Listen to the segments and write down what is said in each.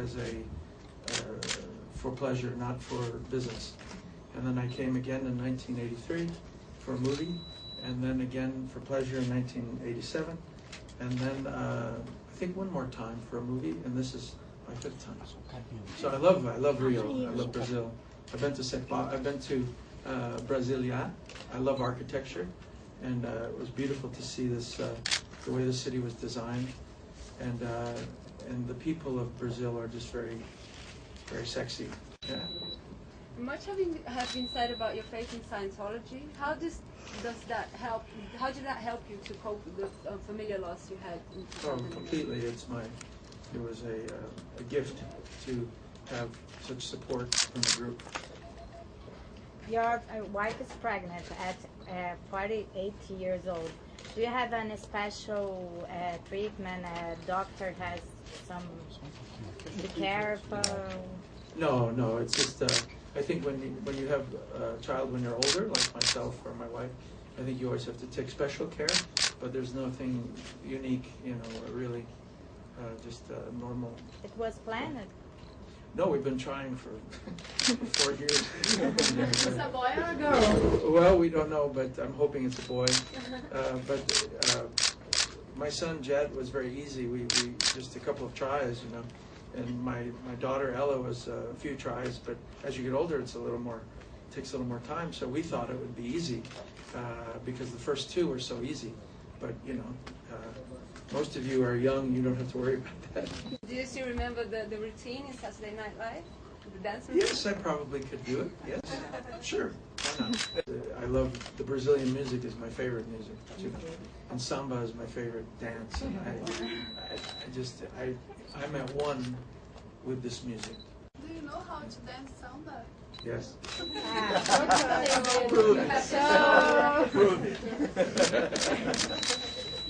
as a for pleasure, not for business. And then I came again in 1983 for a movie, and then again for pleasure in 1987, and then I think one more time for a movie, and this is my 5th time. So I love Rio. I love Brazil. I've been to Brasilia. I love architecture, and it was beautiful to see this the way the city was designed, and the people of Brazil are just very sexy. Yeah. Much have been said about your faith in Scientology. How does that help? How did that help you to cope with the familiar loss you had? Oh, completely. It was a gift to have such support from the group. Your wife is pregnant at 48 years old. Do you have any special treatment? A doctor has some care for? No. It's just I think when you have a child when you're older, like myself or my wife, I think you always have to take special care. But there's nothing unique, or really just normal. It was planned. No, we've been trying for 4 years. Is it a boy or a girl? Well, we don't know, but I'm hoping it's a boy. But my son Jed was very easy. We just a couple of tries, and my daughter Ella was a few tries. But as you get older, takes a little more time. So we thought it would be easy because the first 2 were so easy. But most of you are young, you don't have to worry about that. Do you still remember the routine in Saturday Night Live? The dance routine? Yes, I probably could do it. Yes, sure. Why not? I love the Brazilian music is my favorite music, and samba is my favorite dance. And I'm at one with this music. Do you know how to dance samba? Yes.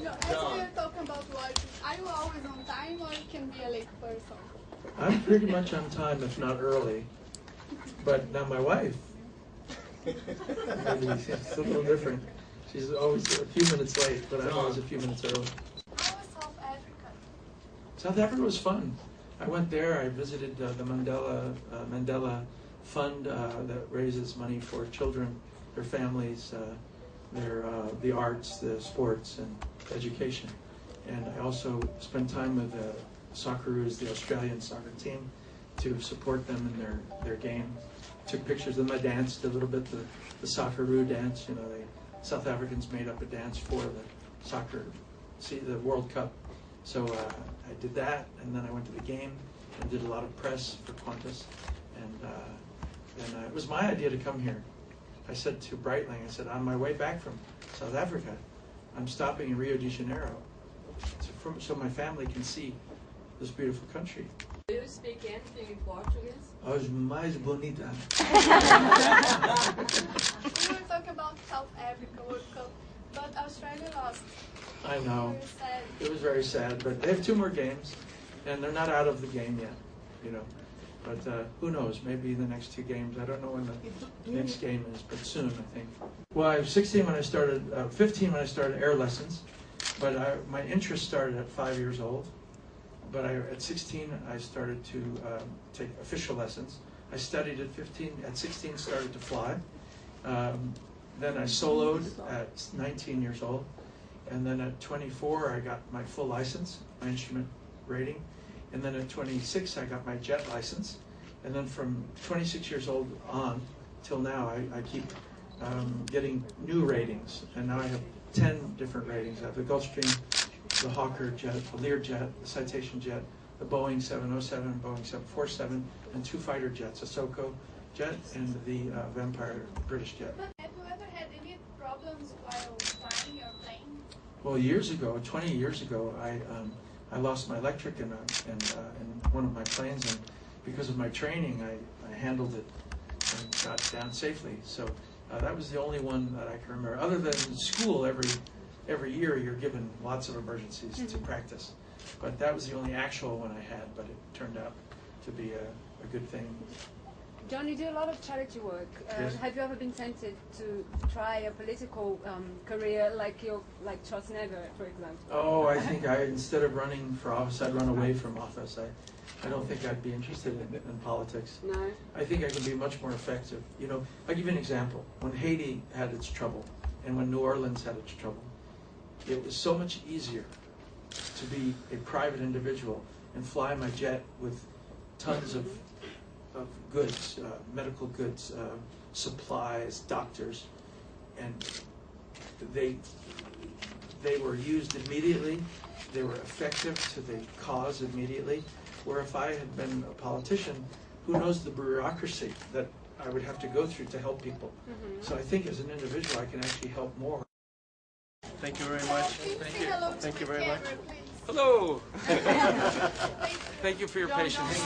No, as we're talking about work, are you always on time or you can be a late person? I'm pretty much on time, if not early. But now my wife, maybe it's a little different. She's always a few minutes late, but I'm always a few minutes early. How was South Africa? South Africa was fun. I went there. I visited the Mandela Fund that raises money for children, their families, the arts, the sports, and education. And I also spent time with the Socceroos, the Australian soccer team, to support them in their game. Took pictures of them. I danced a little bit, the Socceroo dance. South Africans made up a dance for the World Cup. So I did that, and then I went to the game and did a lot of press for Qantas. And it was my idea to come here. I said to Breitling, on my way back from South Africa, I'm stopping in Rio de Janeiro so my family can see this beautiful country. Do you speak anything in Portuguese? Os mais bonita. We were talking about South Africa World Cup, but Australia lost. I know. Very sad. It was very sad, but they have 2 more games, and they're not out of the game yet, But who knows? Maybe the next 2 games. I don't know when the next game is, but soon, I think. Well, I was 15 when I started air lessons, but my interest started at 5 years old. But at 16, I started to take official lessons. I studied at 15. At 16, started to fly. Then I soloed at 19 years old. And then at 24, I got my full license, my instrument rating. And then at 26, I got my jet license. And then from 26 years old on till now, I keep getting new ratings. And now I have 10 different ratings. I have the Gulfstream, the Hawker jet, the Learjet, the Citation jet, the Boeing 707, Boeing 747, and 2 fighter jets, a Soko jet and the Vampire British jet. Have you ever had any problems while flying your plane? Well, years ago, 20 years ago, I lost my electric in one of my planes, and because of my training, I handled it and got down safely. So that was the only one that I can remember. Other than school, every year you're given lots of emergencies to practice. But that was the only actual one I had, but it turned out to be a good thing. John, you do a lot of charity work. Yes. Have you ever been tempted to try a political career like Schwarzenegger, for example? Oh, I think instead of running for office, I'd run away from office. I don't think I'd be interested in politics. No. I think I could be much more effective. You know, I'll give you an example. When Haiti had its trouble, and when New Orleans had its trouble, it was so much easier to be a private individual and fly my jet with tons of goods, medical goods, supplies, doctors, and they were used immediately. They were effective to the cause immediately. Where if I had been a politician, who knows the bureaucracy that I would have to go through to help people. So I think as an individual, I can actually help more. Thank you very much. Thank you. Hello to Thank you the very much. camera, please. Hello. Thank you for your patience.